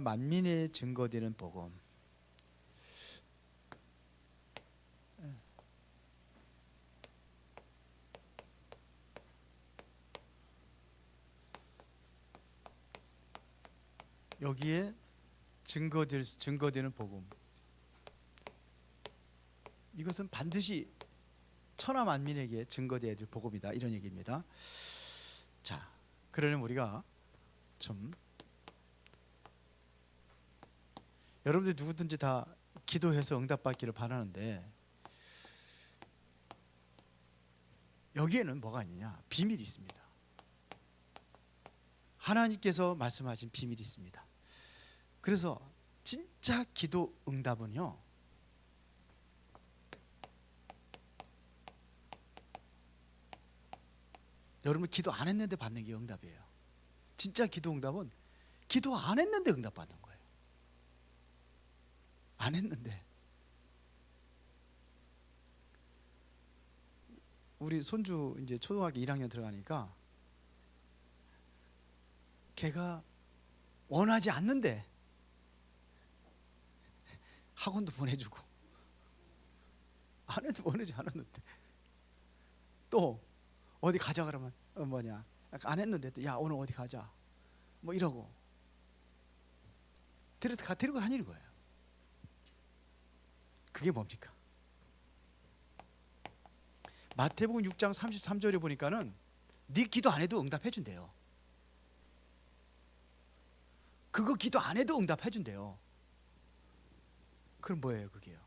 만민에 증거되는 복음. 여기에 증거되는 복음. 이것은 반드시 천하 만민에게 증거되어야 될 복음이다, 이런 얘기입니다. 자, 그러려면 우리가 좀, 여러분들 누구든지 다 기도해서 응답받기를 바라는데 여기에는 뭐가 있느냐? 비밀이 있습니다. 하나님께서 말씀하신 비밀이 있습니다. 그래서 진짜 기도 응답은요, 여러분 기도 안 했는데 받는 게 응답이에요. 진짜 기도 응답은 기도 안 했는데 응답 받는 거예요. 안 했는데. 우리 손주 이제 초등학교 1학년 들어가니까 걔가 원하지 않는데 학원도 보내주고, 안 해도 원하지 않았는데 또 어디 가자 그러면 안 했는데 또 야 오늘 어디 가자 뭐 이러고 데리고 다니는 거예요. 그게 뭡니까? 마태복음 6장 33절에 보니까는 네 기도 안 해도 응답해 준대요. 그거 기도 안 해도 응답해 준대요. 그럼 뭐예요 그게요?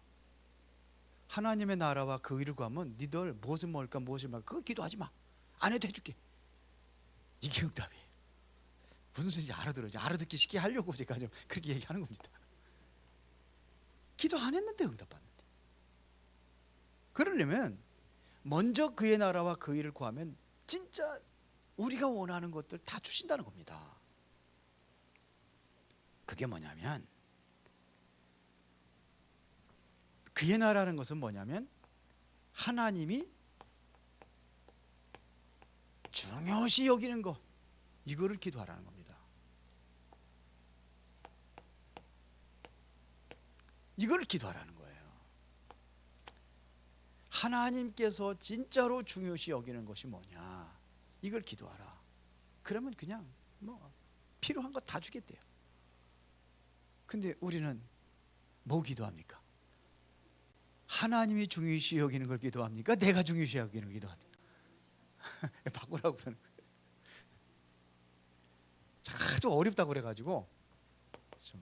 하나님의 나라와 그 의를 구하면 니들 무엇을 먹을까 무엇을 말까 그거 기도하지 마. 안 해도 해줄게. 이게 응답이에요. 무슨 소리인지 알아들어야지. 알아듣기 쉽게 하려고 제가 좀 그렇게 얘기하는 겁니다. 기도 안 했는데 응답 받는데. 그러려면 먼저 그의 나라와 그 의를 구하면 진짜 우리가 원하는 것들 다 주신다는 겁니다. 그게 뭐냐면, 그의 나라라는 것은 뭐냐면 하나님이 중요시 여기는 것, 이거를 기도하라는 겁니다. 이걸 기도하라는 거예요. 하나님께서 진짜로 중요시 여기는 것이 뭐냐, 이걸 기도하라. 그러면 그냥 뭐 필요한 거 다 주겠대요. 근데 우리는 뭐 기도합니까? 하나님이 중요시 여기는 걸 기도합니까? 내가 중요시 여기는 걸 기도합니까? 바꾸라고 그러는 거예요. 아주 어렵다고 그래가지고 좀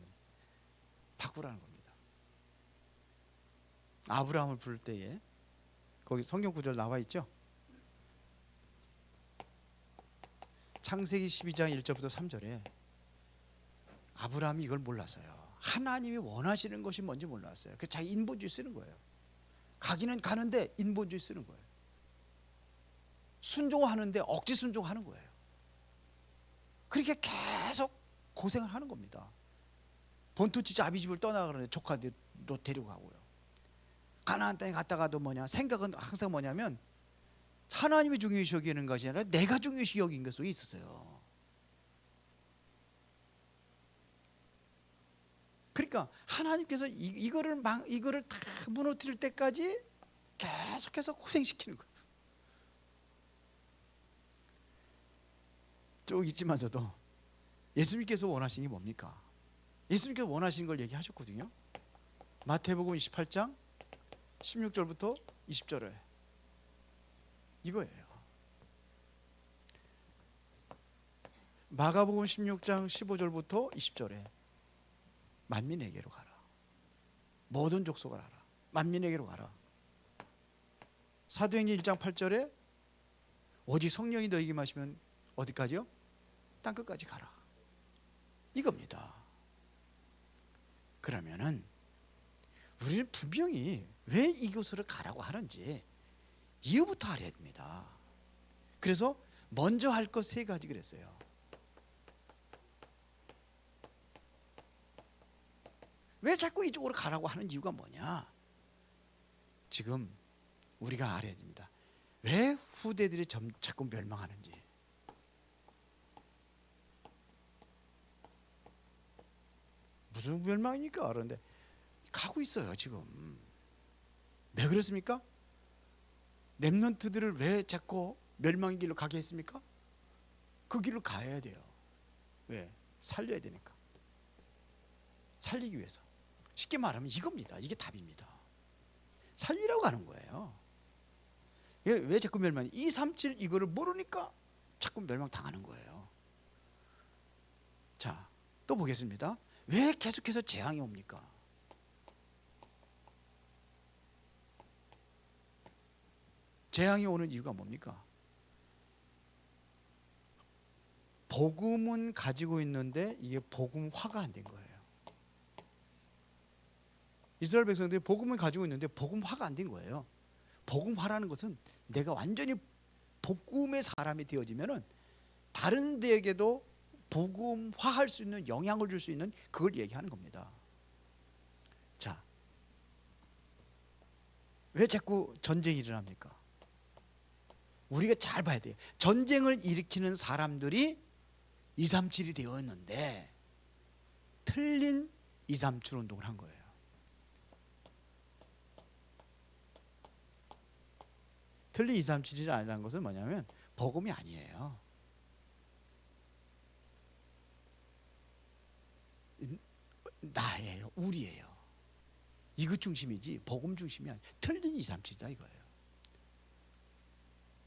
바꾸라는 겁니다. 아브라함을 부를 때에 거기 성경 구절 나와 있죠? 창세기 12장 1절부터 3절에 아브라함이 이걸 몰랐어요. 하나님이 원하시는 것이 뭔지 몰랐어요. 그 자기 인본주의 쓰는 거예요. 가기는 가는데 인본주의 쓰는 거예요. 순종하는데 억지 순종하는 거예요. 그렇게 계속 고생을 하는 겁니다. 본토지자 아비집을 떠나가는데 조카도 데리고 가고요. 가나안 땅에 갔다가도 생각은 항상 뭐냐면 하나님이 중요시 여기는 것이 아니라 내가 중요시 여긴 것 속에 있었어요. 그러니까 하나님께서 이거를 다 무너뜨릴 때까지 계속해서 고생시키는 거예요. 쭉 있지만서도 예수님께서 원하시는 게 뭡니까? 예수님께서 원하시는 걸 얘기하셨거든요. 마태복음 28장 16절부터 20절에 이거예요. 마가복음 16장 15절부터 20절에 만민에게로 가라. 모든 족속을 알아. 만민에게로 가라. 사도행전 1장 8절에 오직 성령이 너희에게 마시면 어디까지요? 땅끝까지 가라. 이겁니다. 그러면은 우리는 분명히 왜 이곳으로 가라고 하는지 이유부터 알아야 됩니다. 그래서 먼저 할 것 3가지 그랬어요. 왜 자꾸 이쪽으로 가라고 하는 이유가 뭐냐? 지금 우리가 알아야 됩니다. 왜 후대들이 자꾸 멸망하는지. 무슨 멸망입니까? 그런데 가고 있어요 지금. 왜 그렇습니까? 렘넌트들을 왜 자꾸 멸망의 길로 가게 했습니까? 그 길로 가야 돼요. 왜? 살려야 되니까. 살리기 위해서. 쉽게 말하면 이겁니다. 이게 답입니다. 살리라고 하는 거예요. 왜 자꾸 멸망? 237 이거를 모르니까 자꾸 멸망 당하는 거예요. 자, 또 보겠습니다. 왜 계속해서 재앙이 옵니까? 재앙이 오는 이유가 뭡니까? 복음은 가지고 있는데 이게 복음화가 안 된 거예요. 이스라엘 백성들이 복음을 가지고 있는데 복음화가 안 된 거예요. 복음화라는 것은 내가 완전히 복음의 사람이 되어지면은 다른 데에게도 복음화할 수 있는 영향을 줄 수 있는 그걸 얘기하는 겁니다. 자, 왜 자꾸 전쟁이 일어납니까? 우리가 잘 봐야 돼요. 전쟁을 일으키는 사람들이 237이 되었는데 틀린 237 운동을 한 거예요. 틀린 237이라는 것은 뭐냐면 복음이 아니에요. 나예요. 우리예요. 이것 중심이지 복음 중심이 아니에요. 틀린 237이다 이거예요.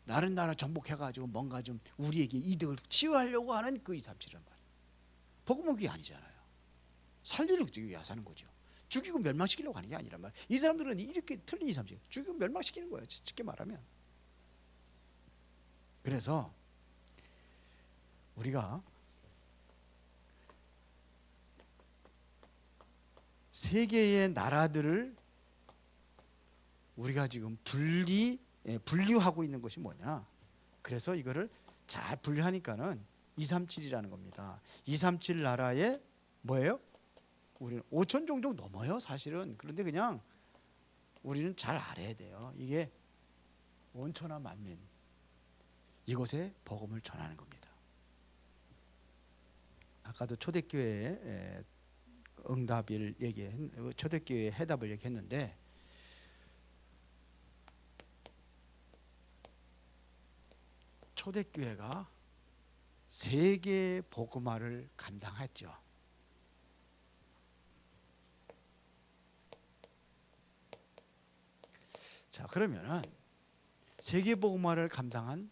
다른 나라 정복해가지고 뭔가 좀 우리에게 이득을 취하려고 하는 그 237이란 말이에요. 복음은 그게 아니잖아요. 살리는 위해서 하는 거죠. 죽이고 멸망시키려고 하는 게 아니란 말이에요. 이 사람들은 이렇게 틀린 237 죽이고 멸망시키는 거예요. 쉽게 말하면. 그래서 우리가 세계의 나라들을 우리가 지금 분류하고 있는 것이 뭐냐? 그래서 이거를 잘 분류하니까는 237이라는 겁니다. 237 나라에 뭐예요? 우리는 5천 종족 넘어요, 사실은. 그런데 그냥 우리는 잘 알아야 돼요. 이게 온천하 만민 이곳에 복음을 전하는 겁니다. 아까도 초대교회 응답을 초대교회 해답을 얘기했는데 초대교회가 세계 복음화를 감당했죠. 자, 그러면은 세계 복음화를 감당한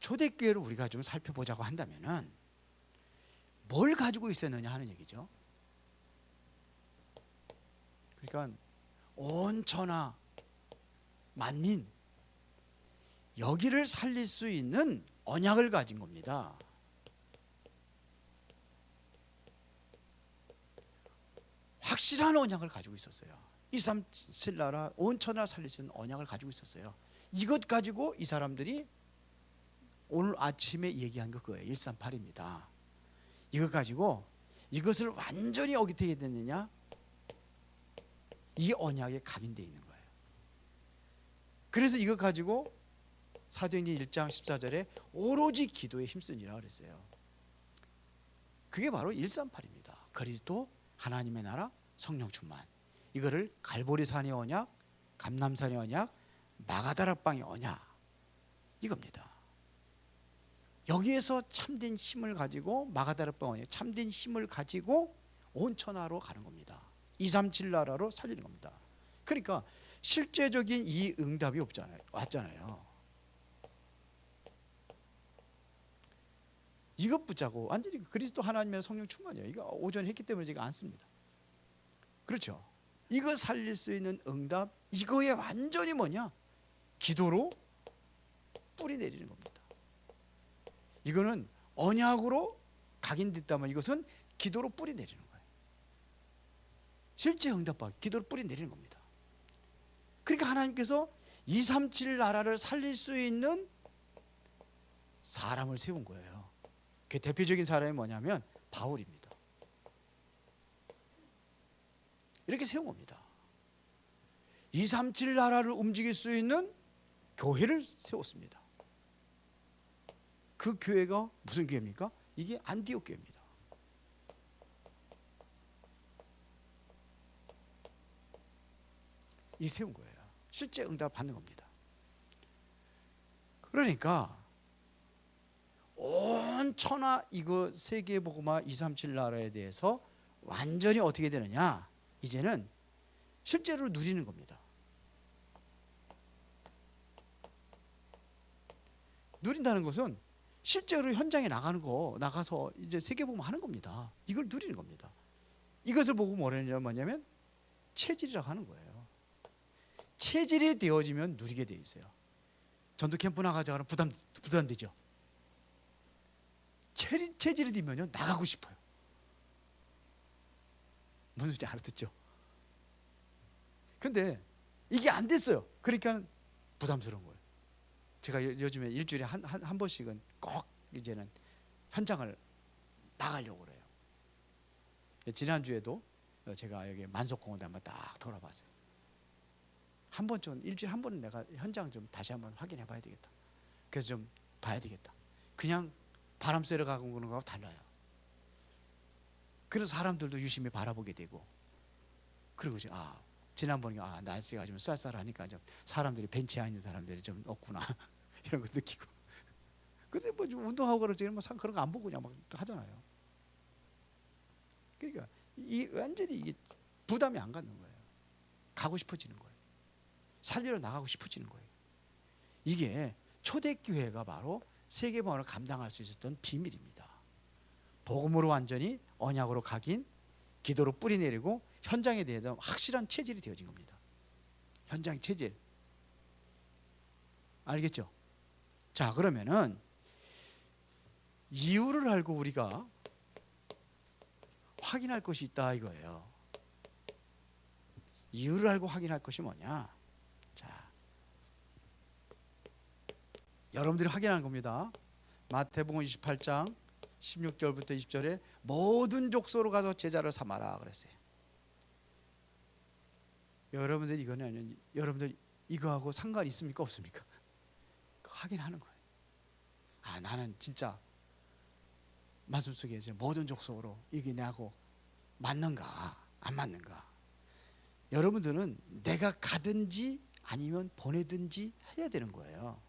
초대교회를 우리가 좀 살펴보자고 한다면은 뭘 가지고 있었느냐 하는 얘기죠. 그러니까 온 천하 만민 여기를 살릴 수 있는 언약을 가진 겁니다. 확실한 언약을 가지고 있었어요. 237 나라 온 천하를 살릴 수 있는 언약을 가지고 있었어요. 이것 가지고 이 사람들이 오늘 아침에 얘기한 거 그거예요. 138입니다. 이것 가지고 이것을 완전히 어떻게 됐느냐? 이 언약에 각인되어 있는 거예요. 그래서 이것 가지고 사도행전 1장 14절에 오로지 기도에 힘쓰니라 그랬어요. 그게 바로 138입니다. 그리스도 하나님의 나라 성령 충만. 이거를 갈보리산의 언약, 감람산의 언약, 마가다락방의 언약 이겁니다. 여기에서 참된 힘을 가지고 마가다락방 언약 참된 힘을 가지고 온 천하로 가는 겁니다. 237 나라로 살리는 겁니다. 그러니까 실제적인 이 응답이 왔잖아요. 이것 붙잡고 완전히 그리스도 하나님의 성령 충만이에요. 이거 오전에 했기 때문에 제가 안 씁니다. 그렇죠. 이거 살릴 수 있는 응답 이거에 완전히 뭐냐? 기도로 뿌리 내리는 겁니다. 이거는 언약으로 각인됐다면 이것은 기도로 뿌리 내리는 거예요. 실제 응답받기 기도로 뿌리 내리는 겁니다. 그러니까 하나님께서 237 나라를 살릴 수 있는 사람을 세운 거예요. 그 대표적인 사람이 뭐냐면 바울입니다. 이렇게 세운 겁니다. 237 나라를 움직일 수 있는 교회를 세웠습니다. 그 교회가 무슨 교회입니까? 이게 안디옥 교회입니다. 이 세운 거예요. 실제 응답 받는 겁니다. 그러니까 온 천하 이거 세계복음화 237 나라에 대해서 완전히 어떻게 되느냐, 이제는 실제로 누리는 겁니다. 누린다는 것은 실제로 현장에 나가서 이제 세계복음 하는 겁니다. 이걸 누리는 겁니다. 이것을 보고 뭐냐면 체질이라고 하는 거예요. 체질이 되어지면 누리게 돼 있어요. 전도 캠프 나가자 그러면 부담되죠. 체질이 되면요 나가고 싶어요. 무슨 소리인지 알아듣죠? 근데 이게 안 됐어요. 그러니까 부담스러운 거예요. 제가 요즘에 일주일에 한 번씩은 꼭 이제는 현장을 나가려고 그래요. 지난주에도 제가 여기 만석공원에 한번 딱 돌아봤어요. 한 번쯤 일주일에 한 번은 내가 현장 좀 다시 한번 확인해 봐야 되겠다. 그래서 좀 봐야 되겠다. 그냥 바람 쐬러 가고 그런 거하고 달라요. 그래서 사람들도 유심히 바라보게 되고, 그리고 지난번에 날씨가 좀 쌀쌀하니까 좀 사람들이 벤치에 있는 사람들이 좀 없구나 이런 거 느끼고. 근데 뭐 좀 운동하고 그러지 뭐 그런 거 안 보고 그냥 막 하잖아요. 그러니까 완전히 이게 부담이 안 갖는 거예요. 가고 싶어지는 거예요. 살리러 나가고 싶어지는 거예요. 이게 초대교회가 바로 세계복음을 감당할 수 있었던 비밀입니다. 복음으로 완전히 언약으로 각인, 기도로 뿌리 내리고 현장에 대해서 확실한 체질이 되어진 겁니다. 현장의 체질. 알겠죠? 자, 그러면은 이유를 알고 우리가 확인할 것이 있다 이거예요. 이유를 알고 확인할 것이 뭐냐? 자, 여러분들이 확인하는 겁니다. 마태복음 28장 16절부터 20절에 모든 족속으로 가서 제자를 삼아라 그랬어요. 여러분들 이거는 여러분들 이거하고 상관이 있습니까 없습니까? 확인하는 거예요. 나는 진짜 말씀 속에 모든 족속으로 이게 나하고 맞는가 안 맞는가. 여러분들은 내가 가든지 아니면 보내든지 해야 되는 거예요.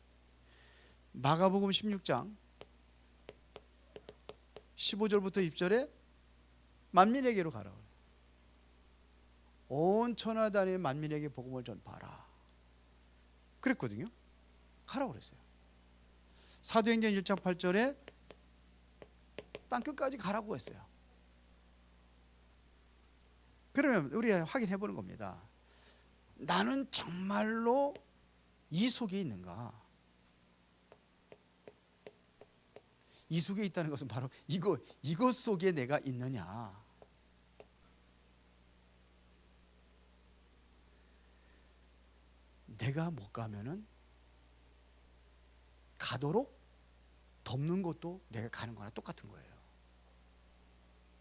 마가복음 16장 15절부터 20절에 만민에게로 가라. 온 천하단의 만민에게 복음을 전파하라. 그랬거든요. 가라고 그랬어요. 사도행전 1장 8절에 땅끝까지 가라고 했어요. 그러면 우리가 확인해 보는 겁니다. 나는 정말로 이 속에 있는가? 이 속에 있다는 것은 바로 이것 속에 내가 있느냐? 내가 못 가면은 가도록 덮는 것도 내가 가는 거나 똑같은 거예요.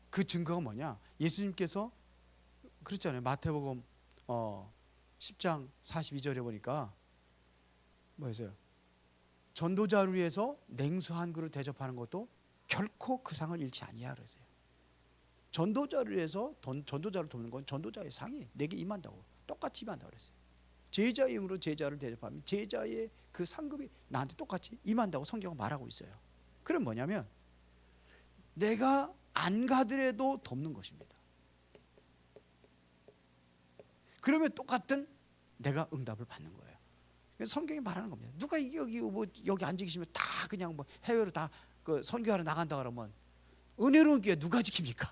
그 증거가 뭐냐? 예수님께서 그랬잖아요. 마태복음 10장 42절에 보니까 뭐였어요? 전도자를 위해서 냉수 한 그릇 대접하는 것도 결코 그 상을 잃지 아니하라 그랬어요. 전도자를 위해서 전도자를 돕는 건 전도자의 상이 내게 임한다고, 똑같이 임한다고 그랬어요. 제자의 힘으로 제자를 대접하면 제자의 그 상급이 나한테 똑같이 임한다고 성경은 말하고 있어요. 그럼 뭐냐면 내가 안 가더라도 돕는 것입니다. 그러면 똑같은 내가 응답을 받는 거예요. 성경이 말하는 겁니다. 누가 여기 앉아 계시면 다 그냥 뭐 해외로 다 그 선교하러 나간다 그러면 은혜로운 교회 누가 지킵니까?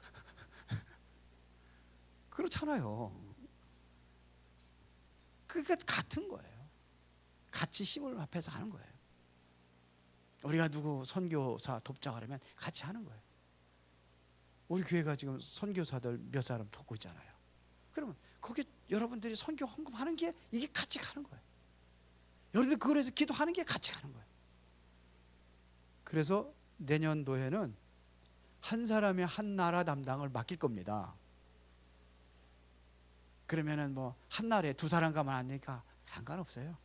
그렇잖아요. 그러니까 같은 거예요. 같이 힘을 합해서 하는 거예요. 우리가 누구 선교사 돕자 그러면 같이 하는 거예요. 우리 교회가 지금 선교사들 몇 사람 돕고 있잖아요. 그러면 거기 여러분들이 선교 헌금하는 게 이게 같이 가는 거예요. 여러분들 그걸 해서 기도하는 게 같이 가는 거예요. 그래서 내년도에는 한 사람이 한 나라 담당을 맡길 겁니다. 그러면은 뭐 한 나라에 두 사람 가면 안 되니까 상관없어요.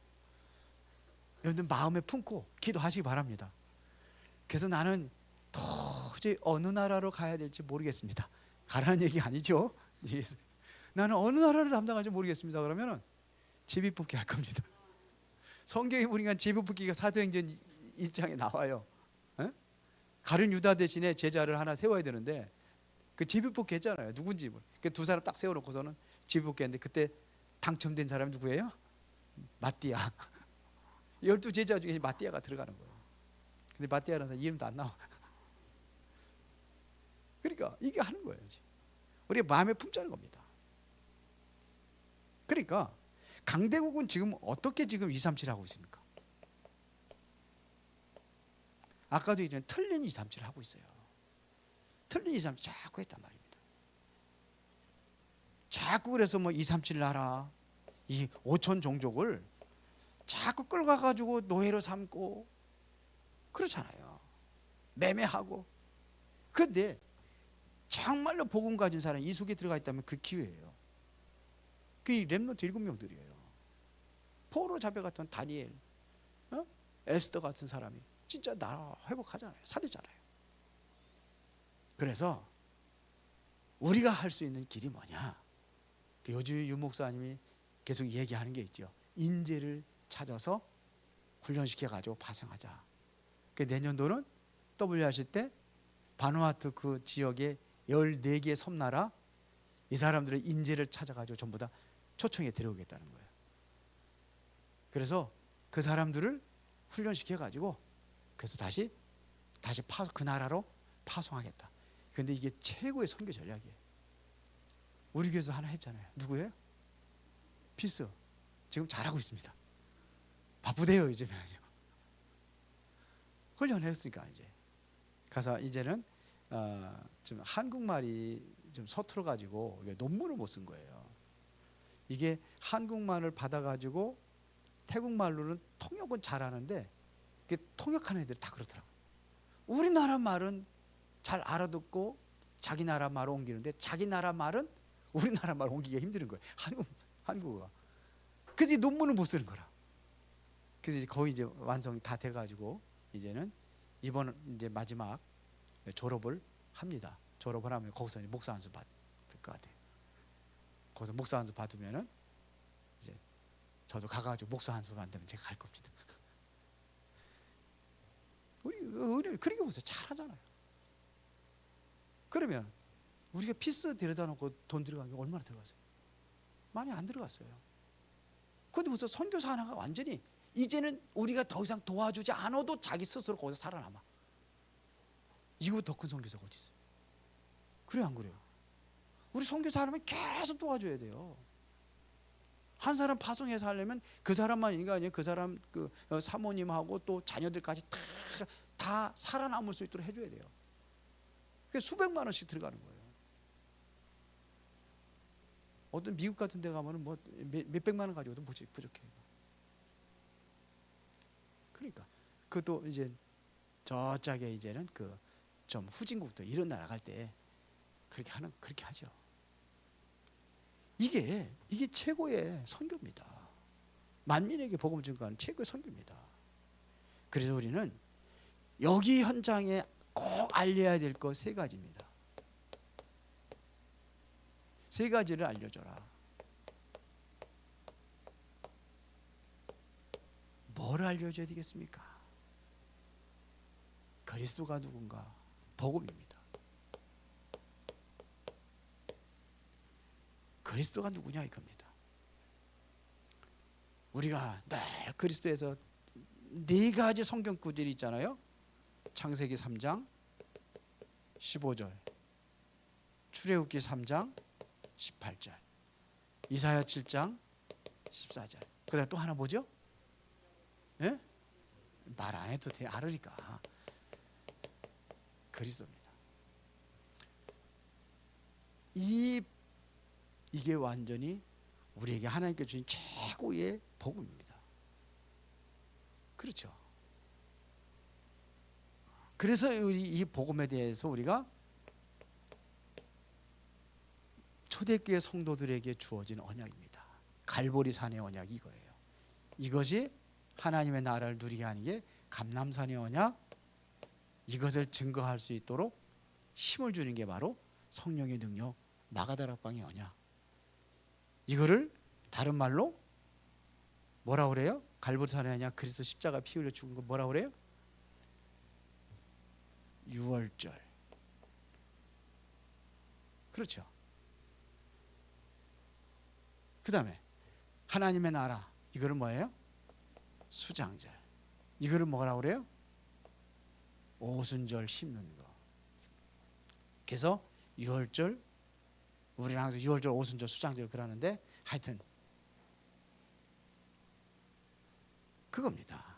여러분들 마음에 품고 기도하시기 바랍니다. 그래서 나는 도저히 어느 나라로 가야 될지 모르겠습니다. 가라는 얘기 아니죠. 나는 어느 나라를 담당할지 모르겠습니다. 그러면은 제비뽑기 할 겁니다. 성경에 보니까 제비뽑기가 사도행전 1장에 나와요. 에? 가룟 유다 대신에 제자를 하나 세워야 되는데 그 제비뽑기 했잖아요. 누군지. 그 두 사람 딱 세워놓고서는 제비뽑기 했는데 그때 당첨된 사람이 누구예요? 마띠아. 12제자 중에 마띠아가 들어가는 거예요. 근데 마띠아라는 이름도 안 나와. 그러니까 이게 하는 거예요. 우리가 마음에 품자는 겁니다. 그러니까 강대국은 지금 어떻게 지금 237 하고 있습니까? 아까도 얘기했지만 틀린 237 하고 있어요. 틀린 237 자꾸 했단 말입니다. 자꾸 그래서 뭐 237 나라, 이 5천 종족을 자꾸 끌어가가지고 노예로 삼고 그렇잖아요. 매매하고. 근데 정말로 복음 가진 사람이 이 속에 들어가 있다면 그 기회예요. 그 렘넌트 7명들이에요. 포로 잡혀갔던 다니엘, 에스더 같은 사람이 진짜 나라 회복하잖아요. 살리잖아요. 그래서 우리가 할 수 있는 길이 뭐냐? 요즘 유 목사님이 계속 얘기하는 게 있죠. 인재를 찾아서 훈련시켜가지고 파송하자. 내년도는 W 하실 때 바누아투 그 지역에 14개의 섬나라 이 사람들의 인재를 찾아가지고 전부 다 초청에 데려오겠다는 거예요. 그래서 그 사람들을 훈련시켜가지고 그래서 다시 그 나라로 파송하겠다. 그런데 이게 최고의 선교 전략이에요. 우리 교회에서 하나 했잖아요. 누구예요? 피스. 지금 잘하고 있습니다. 바쁘대요 이제는요. 훈련했으니까 이제 가서 이제는 좀 한국말이 좀 서툴어 가지고 논문을 못 쓴 거예요. 이게 한국말을 받아 가지고 태국말로는 통역은 잘하는데 통역하는 애들이 다 그렇더라고요. 우리나라 말은 잘 알아듣고 자기 나라 말을 옮기는데 자기 나라 말은 우리나라 말 옮기기가 힘든 거예요. 한국어가. 그래서 논문을 못 쓰는 거라. 그래서 이제 거의 이제 완성이 다 돼가지고 이제는 이번 이제 마지막 졸업을 합니다. 졸업을 하면 거기서 이제 목사 안수 받을 것 같아요. 거기서 목사 안수 받으면은 이제 저도 가가지고 목사 안수 받으면 제가 갈 겁니다. 우리 은혜를 그렇게 보세요. 잘하잖아요. 그러면 우리가 피스 데려다 놓고 돈 들어간 게 얼마나 들어갔어요? 많이 안 들어갔어요. 그런데 무슨 선교사 하나가 완전히 이제는 우리가 더 이상 도와주지 않아도 자기 스스로 거기서 살아남아. 이거 더 큰 선교사가 어디 있어요? 그래 안 그래요? 우리 선교사 하려면 계속 도와줘야 돼요. 한 사람 파송해서 하려면 그 사람만이가 아니에요. 그 사람 그 사모님하고 또 자녀들까지 다 살아남을 수 있도록 해줘야 돼요. 그게 수백만 원씩 들어가는 거예요. 어떤 미국 같은 데 가면은 뭐 몇백만 원 가지고도 부족해요. 그러니까 그것도 이제 저짝에 이제는 그 좀 후진국도 이런 나라 갈 때 그렇게 하죠. 이게 최고의 선교입니다. 만민에게 복음을 전가하는 최고의 선교입니다. 그래서 우리는 여기 현장에 꼭 알려야 될 것 3가지입니다. 3가지를 알려줘라. 뭘 알려줘야 되겠습니까? 그리스도가 누군가? 복음입니다. 그리스도가 누구냐 이겁니다. 우리가 늘 그리스도에서 4가지 성경 구절이 있잖아요. 창세기 3장 15절, 출애굽기 3장 18절, 이사야 7장 14절. 그다음 또 하나 뭐죠? 예? 말 안 해도 돼. 알으니까. 그리스도입니다. 이게 완전히 우리에게 하나님께 주신 최고의 복음입니다. 그렇죠. 그래서 이 복음에 대해서 우리가 초대교회 성도들에게 주어진 언약입니다. 갈보리 산의 언약이 이거예요. 이것이 하나님의 나라를 누리게 하는 게 감람산의 언약, 이것을 증거할 수 있도록 힘을 주는 게 바로 성령의 능력, 마가다락방의 언약. 이거를 다른 말로 뭐라 그래요? 갈보리산에 아니야 그리스도 십자가 피 흘려 죽은 거 뭐라 그래요? 유월절. 그렇죠. 그 다음에 하나님의 나라, 이거를 뭐예요? 수장절. 이거를 뭐라고 그래요? 오순절 심는 거. 그래서 유월절, 우리는 항상 유월절, 오순절, 수장절 그러는데 하여튼 그겁니다.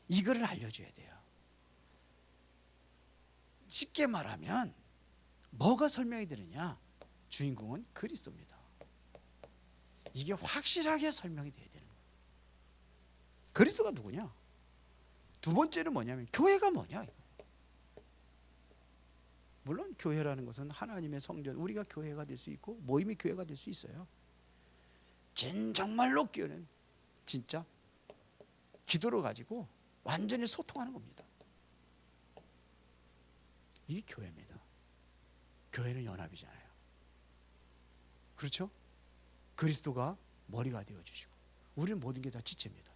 이거를 알려줘야 돼요. 쉽게 말하면 뭐가 설명이 되느냐? 주인공은 그리스도입니다. 이게 확실하게 설명이 돼야 되는 거예요. 그리스도가 누구냐? 두 번째는 뭐냐면 교회가 뭐냐? 물론 교회라는 것은 하나님의 성전, 우리가 교회가 될 수 있고 모임이 교회가 될 수 있어요. 정말로 교회는 진짜 기도를 가지고 완전히 소통하는 겁니다. 이게 교회입니다. 교회는 연합이잖아요. 그렇죠? 그리스도가 머리가 되어주시고 우리는 모든 게 다 지체입니다.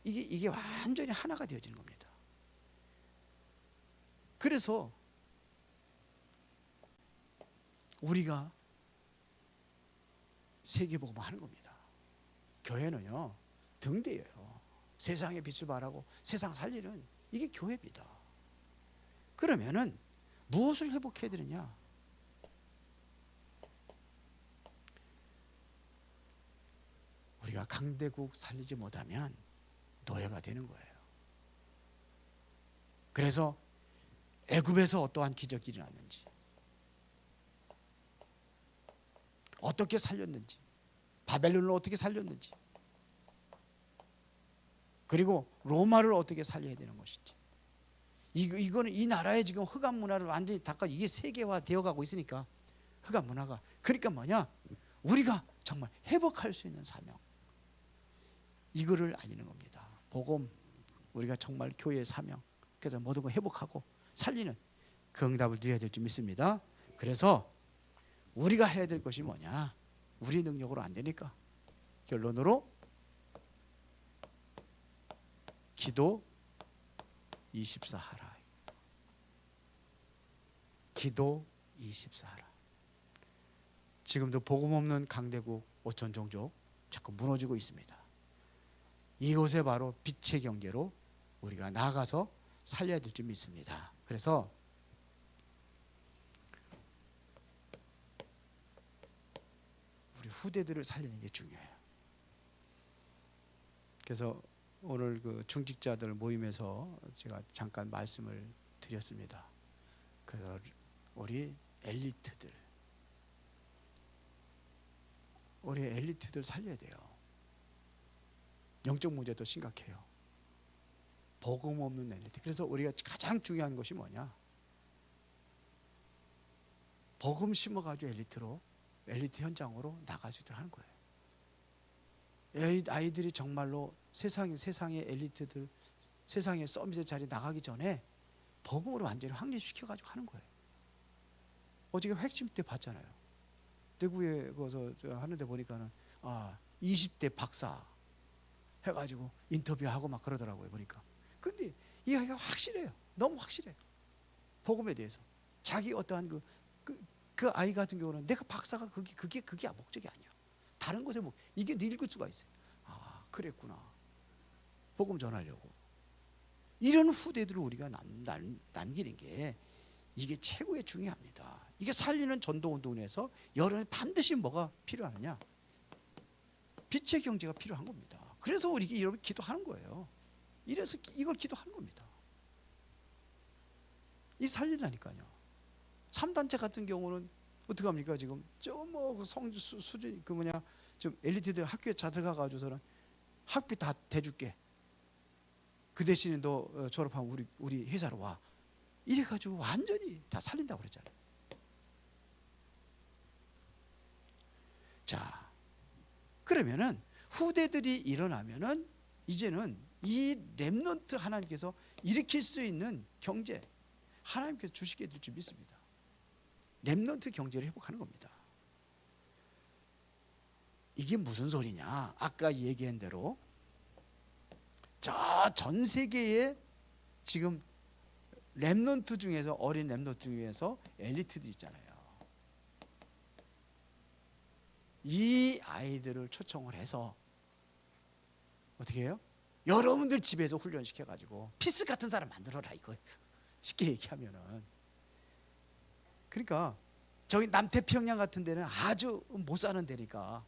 이게 완전히 하나가 되어지는 겁니다. 그래서 우리가 세계복음을 하는 겁니다. 교회는요 등대예요. 세상의 빛을 발하고 세상 살리는 이게 교회입니다. 그러면은 무엇을 회복해야 되느냐? 우리가 강대국 살리지 못하면 노예가 되는 거예요. 그래서 애굽에서 어떠한 기적이 일어났는지, 어떻게 살렸는지, 바벨론을 어떻게 살렸는지, 그리고 로마를 어떻게 살려야 되는 것인지, 이거는 이 나라의 지금 흑암 문화를 완전히 닦아 이게 세계화 되어가고 있으니까 흑암 문화가 그러니까 뭐냐? 우리가 정말 회복할 수 있는 사명, 이거를 알리는 겁니다. 복음, 우리가 정말 교회의 사명, 그래서 모든 걸 회복하고 살리는 그 응답을 누려야 될 줄 믿습니다. 그래서 우리가 해야 될 것이 뭐냐? 우리 능력으로 안 되니까 결론으로 기도 24 하라. 기도 24 하라. 지금도 복음 없는 강대국 5천 종족 자꾸 무너지고 있습니다. 이곳에 바로 빛의 경계로 우리가 나아가서 살려야 될 줄 믿습니다. 그래서 우리 후대들을 살리는 게 중요해요. 그래서 오늘 그 중직자들 모임에서 제가 잠깐 말씀을 드렸습니다. 그래서 우리 엘리트들 살려야 돼요. 영적 문제도 심각해요. 복음 없는 엘리트. 그래서 우리가 가장 중요한 것이 뭐냐? 복음 심어가지고 엘리트 현장으로 나갈 수 있도록 하는 거예요. 아이들이 정말로 세상의 엘리트들, 세상의 서밋의 자리에 나가기 전에 복음으로 완전히 확립시켜가지고 하는 거예요. 어저께 핵심 때 봤잖아요. 대구에 거기서 하는데 보니까는 20대 박사 해가지고 인터뷰하고 막 그러더라고요. 보니까. 근데 이게 확실해요. 너무 확실해요. 복음에 대해서. 자기 어떠한 그 아이 같은 경우는 내가 박사가 그게 목적이 아니야. 다른 것에 이게 읽을 수가 있어요. 그랬구나. 복음 전하려고. 이런 후대들을 우리가 남기는 게 이게 최고의 중요합니다. 이게 살리는 전도운동에서 여러분 반드시 뭐가 필요하느냐? 빛의 경제가 필요한 겁니다. 그래서 우리 여러분 기도하는 거예요. 이래서 이걸 기도하는 겁니다. 이 살리라니까요. 3단체 같은 경우는 어떻게 합니까? 지금 성주 수준 좀 엘리트들 학교에 잘 들어가가지고서는 학비 다 대줄게. 그 대신에 너 졸업하면 우리 회사로 와. 이래가지고 완전히 다 살린다고 그랬잖아요. 자, 그러면은 후대들이 일어나면은 이제는 이 렘넌트 하나님께서 일으킬 수 있는 경제 하나님께서 주시게 될 줄 믿습니다. 렘넌트 경제를 회복하는 겁니다. 이게 무슨 소리냐? 아까 얘기한 대로 저 전 세계에 지금 렘넌트 중에서, 어린 렘넌트 중에서 엘리트들 있잖아요. 이 아이들을 초청을 해서 어떻게 해요? 여러분들 집에서 훈련시켜 가지고 피스 같은 사람 만들어라, 이거. 쉽게 얘기하면은. 그러니까 저기 남태평양 같은 데는 아주 못 사는 데니까,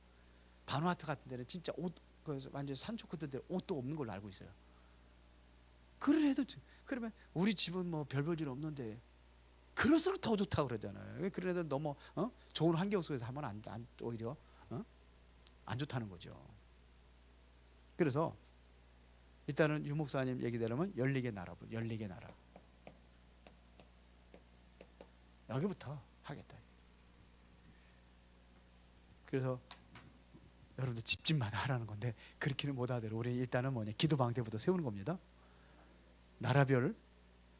바누아투 같은 데는 진짜 옷, 완전 산초 같은 데 옷도 없는 걸로 알고 있어요. 그래도, 그러면 우리 집은 뭐 별 볼 일 없는데 그럴수록 더 좋다고 그러잖아요. 왜 그래도 너무 좋은 환경 속에서 하면 오히려 안 좋다는 거죠. 그래서 일단은 유 목사님 얘기대로면 14개 나라, 14개 나라 여기부터 하겠다. 그래서 여러분들 집집마다 하라는 건데, 그렇게는 못하더라도 우리 일단은 뭐냐, 기도 방대부터 세우는 겁니다. 나라별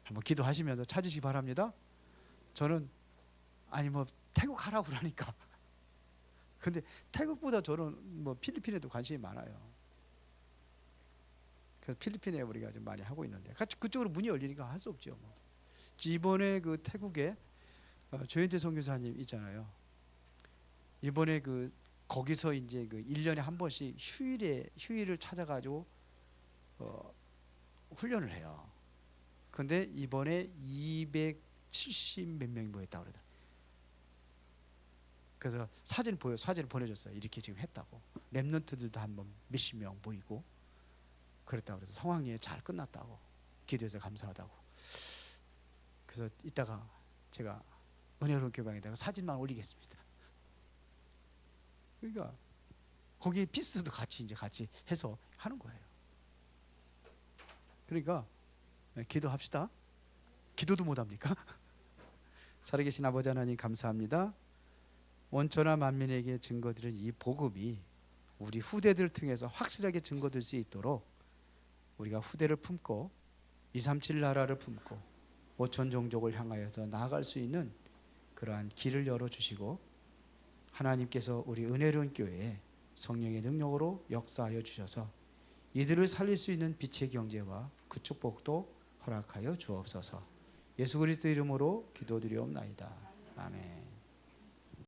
한번 기도하시면서 찾으시기 바랍니다. 저는 아니 뭐 태국 하라고 그러니까 근데 태국보다 저는 뭐 필리핀에도 관심이 많아요. 그래서 필리핀에 우리가 좀 많이 하고 있는데, 같이 그쪽으로 문이 열리니까 할 수 없죠. 뭐. 이번에 그 태국에 조현태 선교사님 있잖아요. 이번에 그 거기서 이제 그 1년에 한 번씩 휴일을 찾아가지고 훈련을 해요. 근데 이번에 270 몇 명이 모였다 그러더라고요. 그래서 사진을 보내줬어요. 이렇게 지금 했다고. 렘넌트들도 한번 몇십 명 모이고 그랬다고. 그래서 성황리에 잘 끝났다고, 기도해서 감사하다고. 그래서 이따가 제가 은혜로운 교방에다가 사진만 올리겠습니다. 그러니까 거기에 피스도 같이 해서 하는 거예요. 그러니까 기도합시다. 기도도 못합니까? 살아계신 아버지 하나님 감사합니다. 원천하 만민에게 증거드린 이 복음이 우리 후대들 통해서 확실하게 증거될 수 있도록 우리가 후대를 품고 237 나라를 품고 5천 종족을 향하여서 나아갈 수 있는 그러한 길을 열어주시고, 하나님께서 우리 은혜로운 교회에 성령의 능력으로 역사하여 주셔서 이들을 살릴 수 있는 빛의 경제와 그 축복도 허락하여 주옵소서. 예수 그리스도 이름으로 기도드리옵나이다. 아멘.